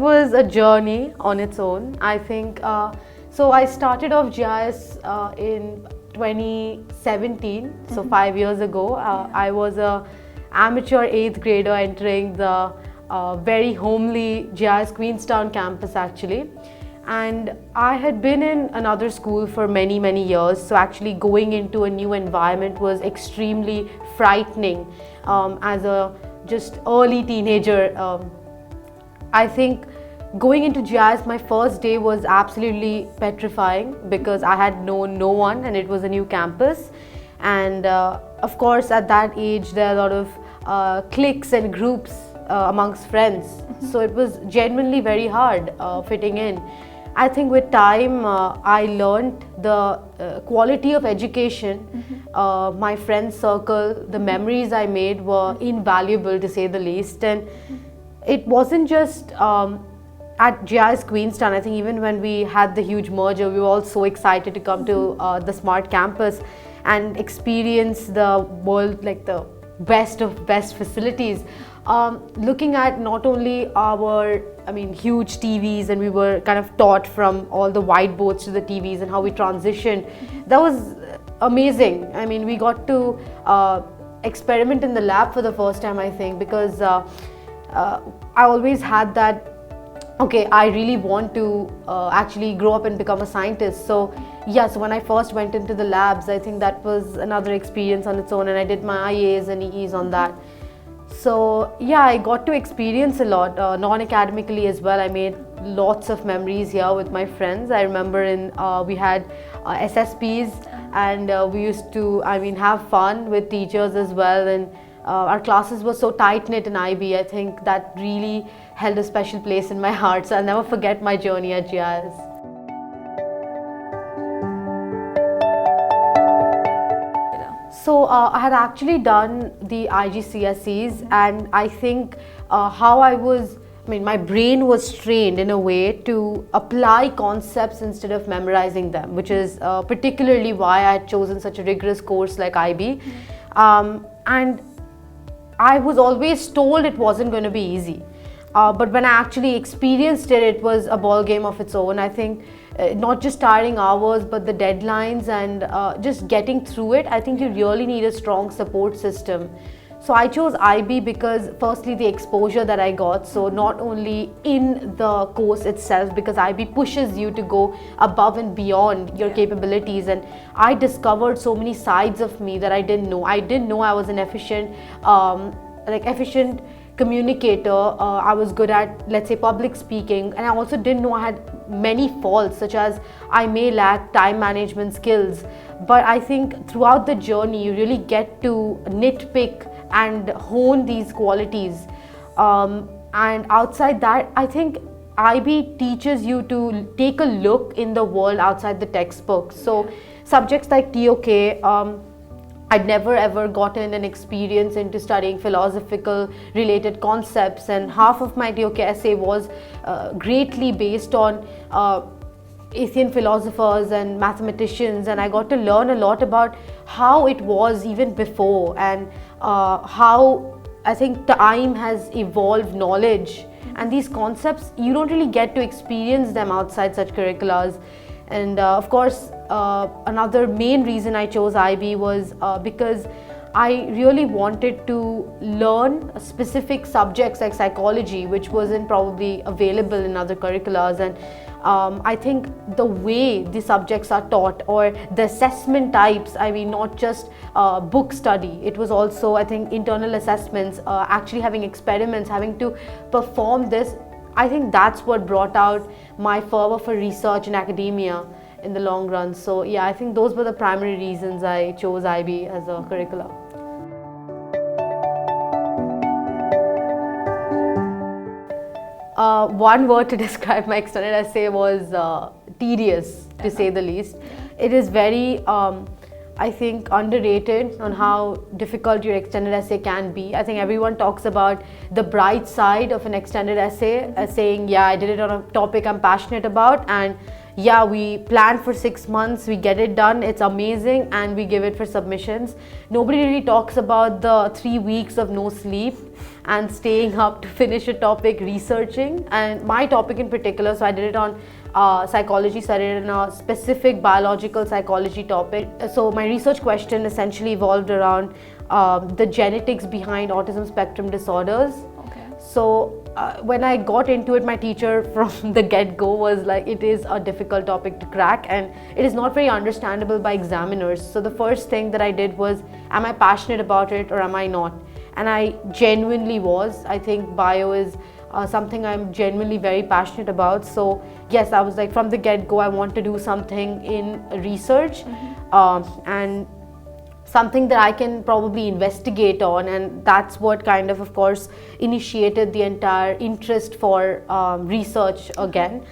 was a journey on its own. I think, so I started off GIIS in 2017, so 5 years ago. I was a amateur 8th grader entering the very homely GIIS Queenstown campus actually. And I had been in another school for many years, so actually going into a new environment was extremely frightening as a just early teenager. I think going into GIIS, my first day was absolutely petrifying because I had known no one and it was a new campus. And of course at that age there are a lot of cliques and groups amongst friends. So it was genuinely very hard fitting in. I think with time I learned the quality of education. My friend circle, the memories I made were invaluable to say the least. And it wasn't just at GIIS Queenstown. I think even when we had the huge merger, we were all so excited to come to the smart campus and experience the world, like the best of best facilities. Looking at not only our, huge TVs, and we were kind of taught from all the whiteboards to the TVs and how we transitioned. That was amazing. I mean, we got to experiment in the lab for the first time, I think, because I always had that, okay, I really want to actually grow up and become a scientist. So yes, when I first went into the labs, I think that was another experience on its own, and I did my IAs and EEs on that. So yeah, I got to experience a lot, non-academically as well. I made lots of memories here with my friends. I remember we had SSPs, and we used to, have fun with teachers as well. And our classes were so tight-knit in IB. I think that really held a special place in my heart. So I'll never forget my journey at GIIS. So I had actually done the IGCSEs, and I think my brain was trained in a way to apply concepts instead of memorizing them, which is particularly why I had chosen such a rigorous course like IB. And I was always told it wasn't going to be easy. But when I actually experienced it, it was a ball game of its own. I think not just tiring hours, but the deadlines and just getting through it. I think you really need a strong support system. So I chose IB because firstly the exposure that I got, so not only in the course itself, because IB pushes you to go above and beyond your capabilities, and I discovered so many sides of me that I didn't know. I didn't know I was an efficient communicator. I was good at, let's say, public speaking, and I also didn't know I had many faults, such as I may lack time management skills. But I think throughout the journey you really get to nitpick and hone these qualities, and outside that, I think IB teaches you to take a look in the world outside the textbook. So subjects like TOK, I'd never ever gotten an experience into studying philosophical related concepts, and half of my TOK essay was greatly based on Athenian philosophers and mathematicians, and I got to learn a lot about how it was even before, and how I think time has evolved knowledge, and these concepts you don't really get to experience them outside such curriculums. And of course, another main reason I chose IB was because I really wanted to learn specific subjects like psychology, which wasn't probably available in other curriculums. And I think the way the subjects are taught, or the assessment types, not just book study, it was also, I think, internal assessments, actually having experiments, having to perform this. I think that's what brought out my fervor for research and academia in the long run. So yeah, I think those were the primary reasons I chose IB as a curriculum. One word to describe my extended essay was tedious, to say the least. It is very, I think, underrated on how difficult your extended essay can be. I think everyone talks about the bright side of an extended essay, saying, yeah, I did it on a topic I'm passionate about, and yeah, we plan for 6 months, we get it done, it's amazing, and we give it for submissions. Nobody really talks about the 3 weeks of no sleep and staying up to finish a topic, researching. And my topic in particular, so I did it on psychology, so I did it in a specific biological psychology topic. So my research question essentially evolved around the genetics behind autism spectrum disorders. Okay. So when I got into it, my teacher from the get-go was like, it is a difficult topic to crack and it is not very understandable by examiners. So the first thing that I did was, am I passionate about it or am I not? And I genuinely was. I think bio is something I'm genuinely very passionate about. So yes, I was like, from the get-go, I want to do something in research, and something that I can probably investigate on, and that's what kind of course initiated the entire interest for research again.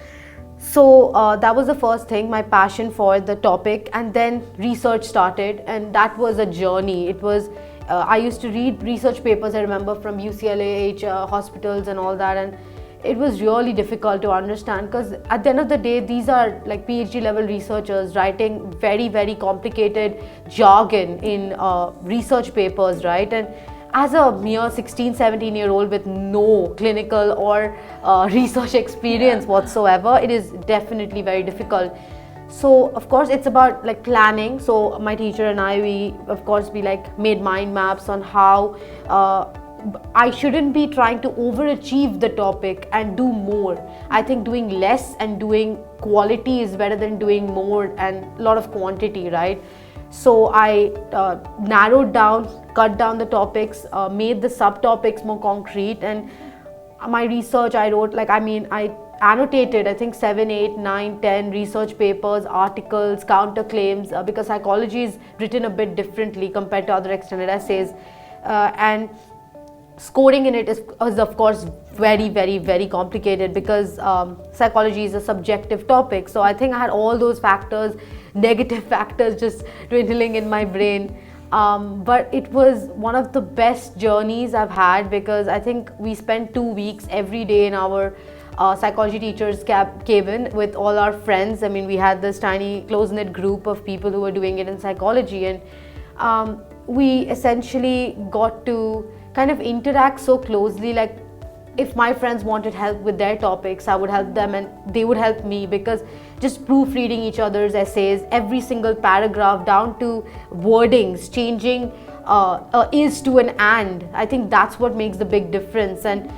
So that was the first thing, my passion for the topic, and then research started, and that was a journey. It was I used to read research papers, I remember, from UCLA hospitals and all that, and it was really difficult to understand, because at the end of the day, these are like PhD level researchers writing very, very complicated jargon in research papers, right? And as a mere 16, 17-year-old with no clinical or research experience whatsoever, it is definitely very difficult. So of course it's about like planning. So my teacher and I, we of course made mind maps on how I shouldn't be trying to overachieve the topic and do more. I think doing less and doing quality is better than doing more and a lot of quantity, right? So I narrowed down, cut down the topics, made the subtopics more concrete, and my research I wrote, I annotated, I think 7, 8, 9, 10 research papers, articles, counterclaims, because psychology is written a bit differently compared to other extended essays, and scoring in it is of course very, very, very complicated, because psychology is a subjective topic. So I think I had all those factors, negative factors, just dwindling in my brain. But it was one of the best journeys I've had, because I think we spent 2 weeks every day in our psychology teacher's cabin with all our friends. I mean, we had this tiny close-knit group of people who were doing it in psychology, and we essentially got to kind of interact so closely. Like, if my friends wanted help with their topics, I would help them and they would help me, because just proofreading each other's essays, every single paragraph down to wordings, changing is to an and, I think that's what makes the big difference. And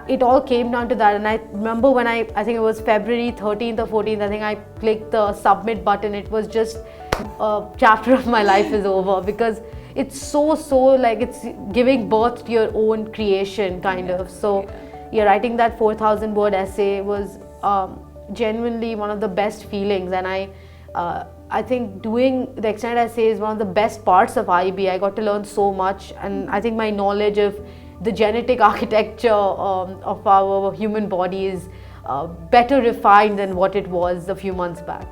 it all came down to that. And I remember when I think it was February 13th or 14th, I think I clicked the submit button. It was just a chapter of my life is over, because it's so like it's giving birth to your own creation kind of. So yeah, writing that 4,000 word essay was genuinely one of the best feelings. And I think doing the extended essay is one of the best parts of IB. I got to learn so much, and I think my knowledge of the genetic architecture of our human body is better refined than what it was a few months back.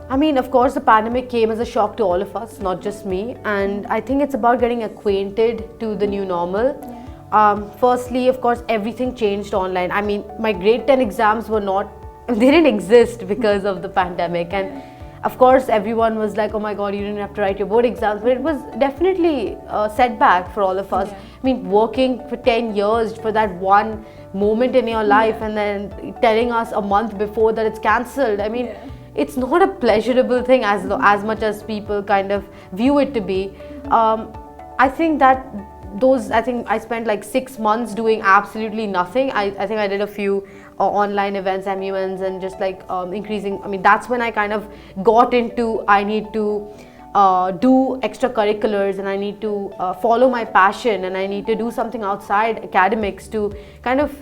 I mean, of course, the pandemic came as a shock to all of us, not just me. And I think it's about getting acquainted to the new normal. Firstly, of course, everything changed online. I mean, my grade 10 exams they didn't exist because of the pandemic. And of course, everyone was like, oh my God, you didn't have to write your board exams. But it was definitely a setback for all of us. Yeah. I mean, working for 10 years for that one moment in your life, and then telling us a month before that it's cancelled. I mean, it's not a pleasurable thing as much as people kind of view it to be. I think I spent like 6 months doing absolutely nothing. I think I did a few online events, MUNs, and just like increasing. I mean, that's when I kind of got into, I need to do extracurriculars, and I need to follow my passion, and I need to do something outside academics to kind of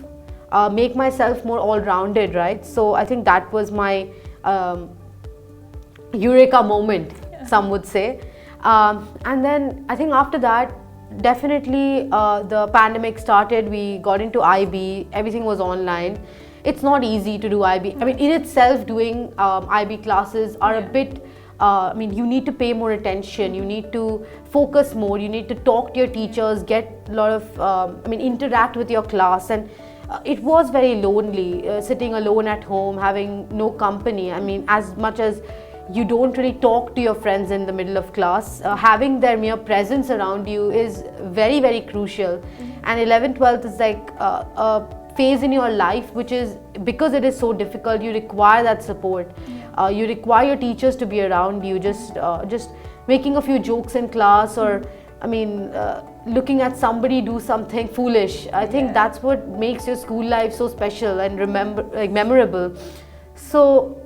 make myself more all-rounded, right? So I think that was my eureka moment, some would say. And then I think after that, definitely the pandemic started, we got into IB, everything was online. It's not easy to do IB. I mean, in itself, doing IB classes are a bit I mean, you need to pay more attention, you need to focus more, you need to talk to your teachers, get a lot of, I mean, interact with your class. And it was very lonely, sitting alone at home, having no company. I mean, as much as you don't really talk to your friends in the middle of class, having their mere presence around you is very, very crucial. And 11th, 12th is like a phase in your life which is, because it is so difficult, you require that support. You require your teachers to be around you, just making a few jokes in class, or I mean, looking at somebody do something foolish. I think that's what makes your school life so special and memorable. So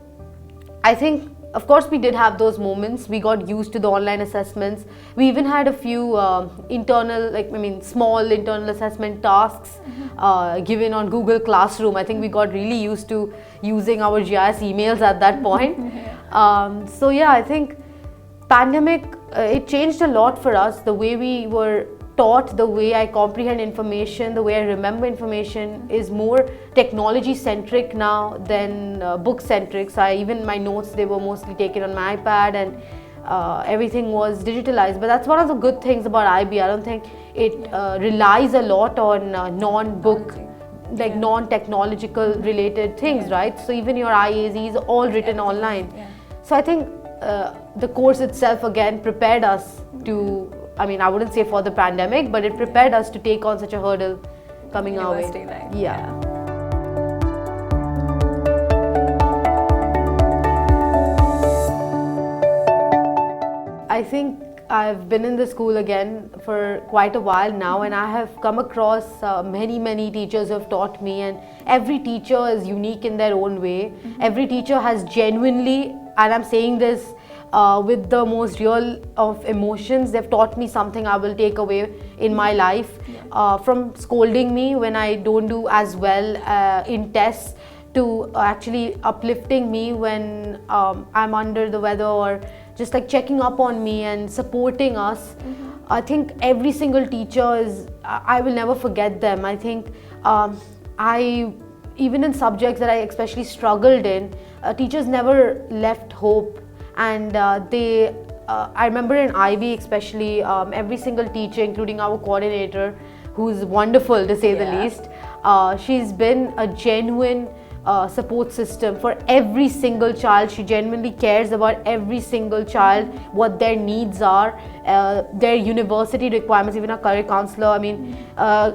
I think, of course, we did have those moments. We got used to the online assessments. We even had a few small internal assessment tasks given on Google Classroom. I think we got really used to using our GIIS emails at that point. So yeah, I think pandemic, it changed a lot for us. The way we were taught, the way I comprehend information, the way I remember information is more technology centric now than book centric. So even my notes, they were mostly taken on my iPad, and everything was digitalized. But that's one of the good things about IB. I don't think it relies a lot on non-book, like non-technological related things, right? So even your IAs is all written online. So I think the course itself again prepared us to, I mean, I wouldn't say for the pandemic, but it prepared us to take on such a hurdle coming our way. Life. Yeah. I think I've been in the school again for quite a while now, and I have come across many teachers who have taught me, and every teacher is unique in their own way. Every teacher has genuinely, and I'm saying this with the most real of emotions, they've taught me something I will take away in my life. From scolding me when I don't do as well in tests, to actually uplifting me when I'm under the weather, or just like checking up on me and supporting us. I think every single teacher is, I will never forget them. I think even in subjects that I especially struggled in, teachers never left hope. And I remember in IB especially, every single teacher, including our coordinator, who's wonderful to say the least, she's been a genuine support system for every single child. She genuinely cares about every single child, what their needs are, their university requirements. Even our career counselor, I mean,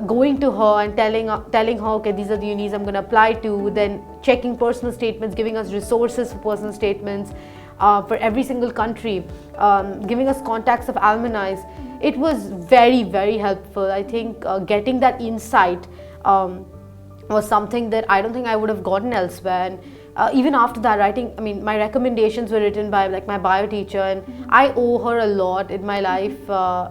going to her and telling her, okay, these are the unis I'm going to apply to, then checking personal statements, giving us resources for personal statements for every single country, giving us contacts of alumni. It was very helpful. I think getting that insight was something that I don't think I would have gotten elsewhere. And even after that, writing, I mean, my recommendations were written by like my bio teacher, and I owe her a lot in my life.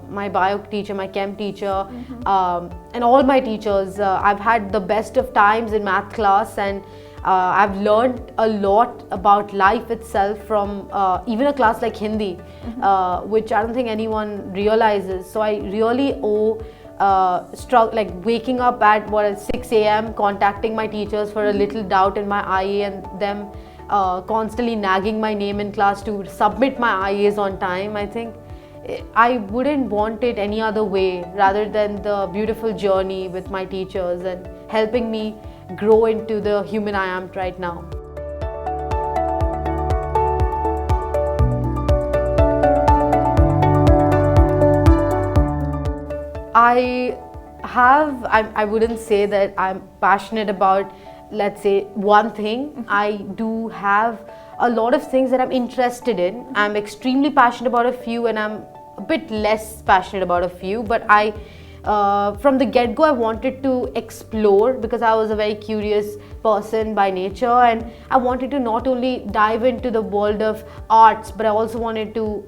My bio teacher, my chem teacher, and all my teachers. I've had the best of times in math class, and I've learned a lot about life itself from even a class like Hindi, which I don't think anyone realizes. So I really owe like waking up at 6 a.m. contacting my teachers for a little doubt in my IA, and them constantly nagging my name in class to submit my IAs on time. I think I wouldn't want it any other way rather than the beautiful journey with my teachers and helping me grow into the human I am right now. I wouldn't say that I'm passionate about, let's say, one thing. I do have a lot of things that I'm interested in. I'm extremely passionate about a few, and I'm a bit less passionate about a few, but from the get-go I wanted to explore, because I was a very curious person by nature, and I wanted to not only dive into the world of arts, but I also wanted to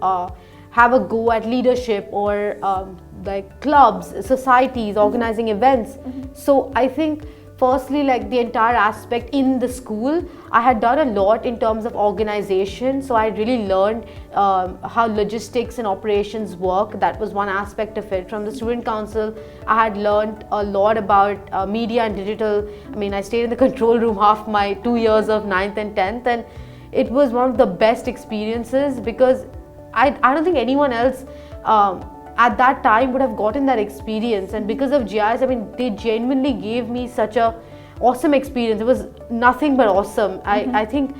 have a go at leadership, or like clubs, societies, organizing events. So I think firstly, like the entire aspect in the school, I had done a lot in terms of organization. So I really learned how logistics and operations work. That was one aspect of it. From the student council, I had learned a lot about media and digital. I mean, I stayed in the control room half my 2 years of 9th and 10th, and it was one of the best experiences, because I don't think anyone else at that time would have gotten that experience. And because of GIIS, I mean, they genuinely gave me such a awesome experience. It was nothing but awesome. I think,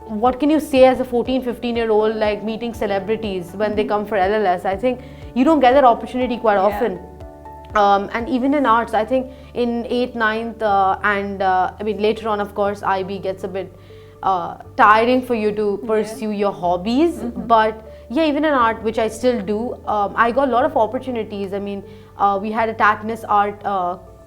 what can you say as a 14-15-year-old, like meeting celebrities when they come for LLS? I think you don't get that opportunity quite often. And even in arts, I think in 8th, 9th, and I mean later on, of course, IB gets a bit tiring for you to pursue your hobbies. But yeah, even in art, which I still do, I got a lot of opportunities. I mean, we had a TACNIS art,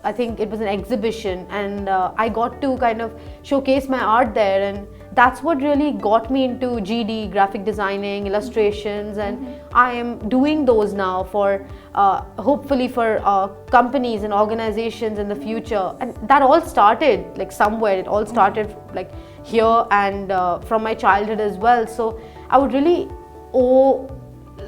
I think it was an exhibition, and I got to kind of showcase my art there, and that's what really got me into GD, graphic designing, illustrations, and I am doing those now for hopefully for companies and organizations in the future. And that all started like somewhere. It all started like here, and from my childhood as well. So I would really owe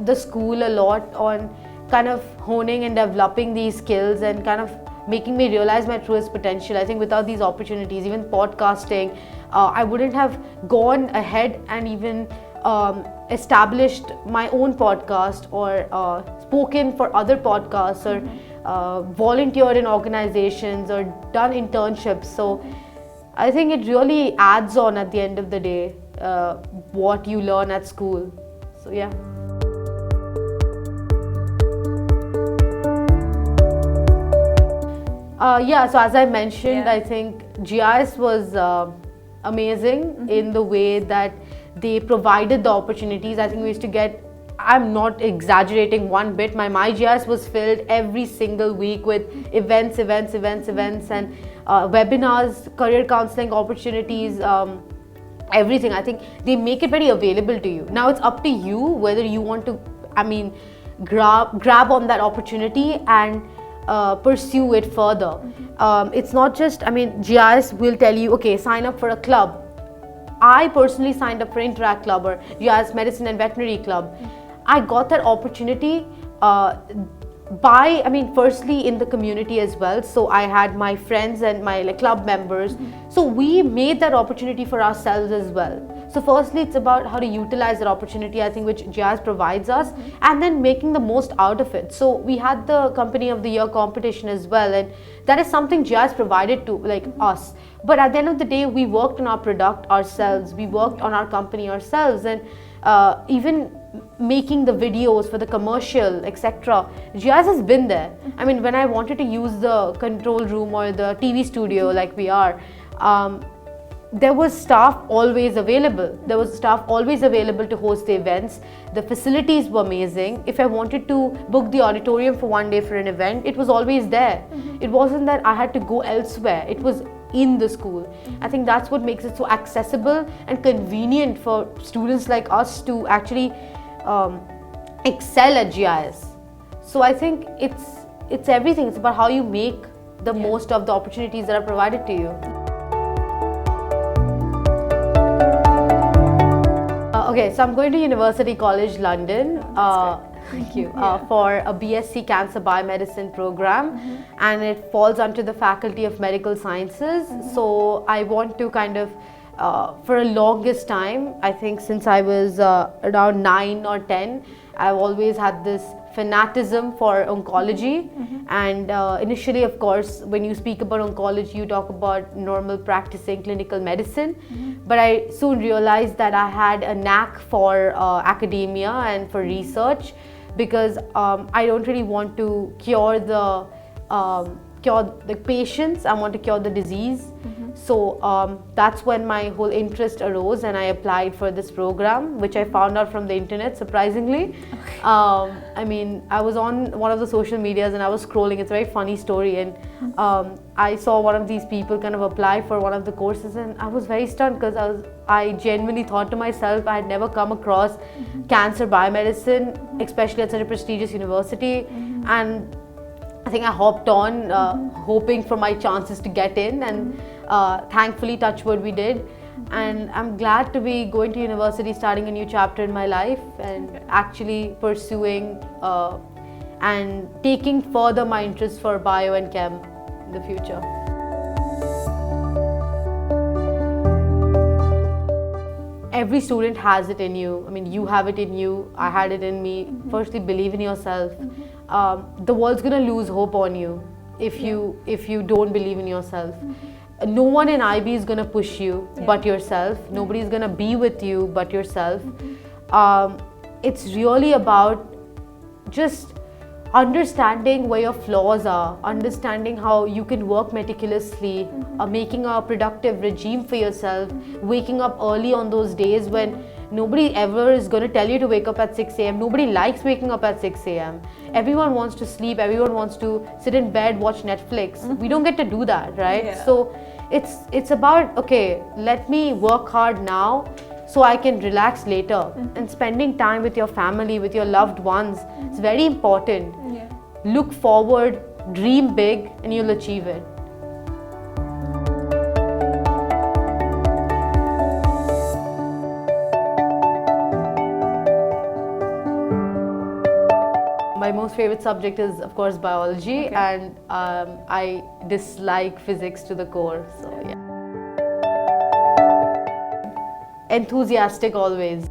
the school a lot on kind of honing and developing these skills and kind of making me realize my truest potential. I think without these opportunities, even podcasting, I wouldn't have gone ahead and even established my own podcast, or spoken for other podcasts, or volunteered in organizations, or done internships. So I think it really adds on at the end of the day what you learn at school. So yeah. So as I mentioned, I think GIIS was amazing in the way that they provided the opportunities. I think we used to get, I'm not exaggerating one bit, my GIIS was filled every single week with events, and webinars, career counseling opportunities, everything. I think they make it very available to you. Now it's up to you whether you want to, I mean, grab on that opportunity and pursue it further. It's not just, I mean, GIIS will tell you, okay, sign up for a club. I personally signed up for Interact Club or GIIS Medicine and Veterinary Club. I got that opportunity firstly in the community as well. So I had my friends and my club members. So we made that opportunity for ourselves as well. So firstly, it's about how to utilize that opportunity, I think, which GIIS provides us, and then making the most out of it. So we had the Company of the Year competition as well, and that is something GIIS provided to us. But at the end of the day, we worked on our product ourselves, we worked on our company ourselves, and even making the videos for the commercial, etc. GIIS has been there. I mean, when I wanted to use the control room or the TV studio like we are, there was staff always available. There was staff always available to host the events. The facilities were amazing. If I wanted to book the auditorium for one day for an event, it was always there. It wasn't that I had to go elsewhere. It was in the school. I think that's what makes it so accessible and convenient for students like us to actually excel at GIIS. So I think it's everything. It's about how you make the most of the opportunities that are provided to you. Okay, so I'm going to University College London. Thank you. For a BSc Cancer Biomedicine program, and it falls under the Faculty of Medical Sciences. So I want to kind of, for a longest time, I think since I was around 9 or 10, I've always had this fanatism for oncology. And initially, of course, when you speak about oncology, you talk about normal practicing clinical medicine. But I soon realized that I had a knack for academia and for research, because I don't really want to cure the patients, I want to cure the disease. So that's when my whole interest arose, and I applied for this program, which I found out from the internet, surprisingly. I mean, I was on one of the social medias and I was scrolling. It's a very funny story, and I saw one of these people kind of apply for one of the courses, and I was very stunned, because I genuinely thought to myself, I had never come across cancer biomedicine, especially at such a prestigious university. And I think I hopped on, hoping for my chances to get in, and thankfully, touch wood, we did. And I'm glad to be going to university, starting a new chapter in my life, and actually pursuing and taking further my interest for bio and chem in the future. every student has it in you. I mean, you have it in you, I had it in me. Firstly, believe in yourself. The world's gonna lose hope on you if you don't believe in yourself. No one in IB is gonna push you but yourself. Nobody's gonna be with you but yourself. It's really about just understanding where your flaws are, understanding how you can work meticulously, making a productive regime for yourself, waking up early on those days when nobody ever is going to tell you to wake up at 6 a.m. Nobody likes waking up at 6 a.m. Everyone wants to sleep, everyone wants to sit in bed, watch Netflix. We don't get to do that, right? Yeah. So it's about, okay, let me work hard now so I can relax later. And spending time with your family, with your loved ones, it's very important. Yeah. Look forward, dream big, and you'll achieve it. My most favorite subject is, of course, biology, and I dislike physics to the core. So yeah. Enthusiastic always.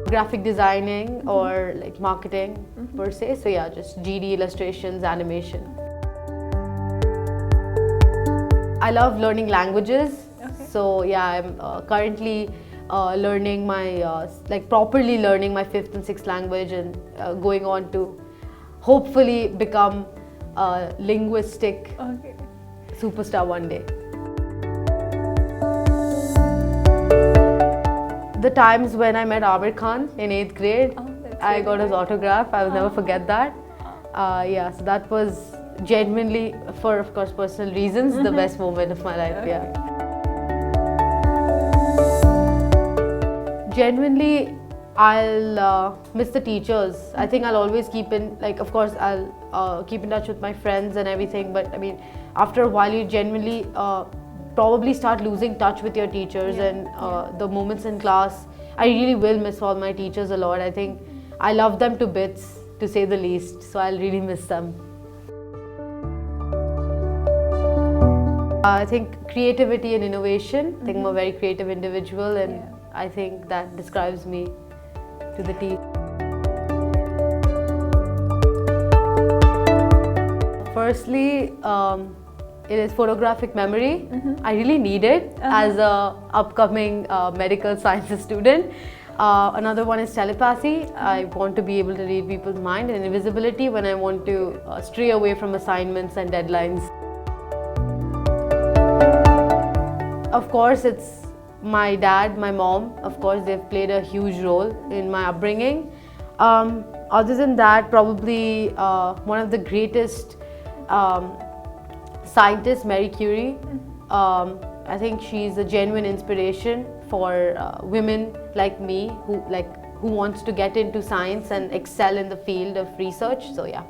Graphic designing or like marketing per se. So yeah, just GD, illustrations, animation. I love learning languages. So yeah, I'm currently learning my properly learning my 5th and 6th language, and going on to hopefully become a linguistic superstar one day. The times when I met Amir Khan in 8th grade, I got his autograph. I will never forget that. Yeah, so that was genuinely, for of course personal reasons, the best moment of my life. Yeah. Genuinely, I'll miss the teachers. I think I'll always keep in, of course I'll keep in touch with my friends and everything, but I mean, after a while you genuinely probably start losing touch with your teachers and the moments in class. I really will miss all my teachers a lot. I think I love them to bits, to say the least, so I'll really miss them. I think creativity and innovation. I think I'm a very creative individual, and I think that describes me to the T. Firstly, it is photographic memory. I really need it as a upcoming medical sciences student. Another one is telepathy. I want to be able to read people's mind, and invisibility when I want to stray away from assignments and deadlines. Of course, it's my dad, my mom. Of course, they've played a huge role in my upbringing. Other than that, probably one of the greatest scientists, Marie Curie. I think she's a genuine inspiration for women like me who wants to get into science and excel in the field of research. So yeah.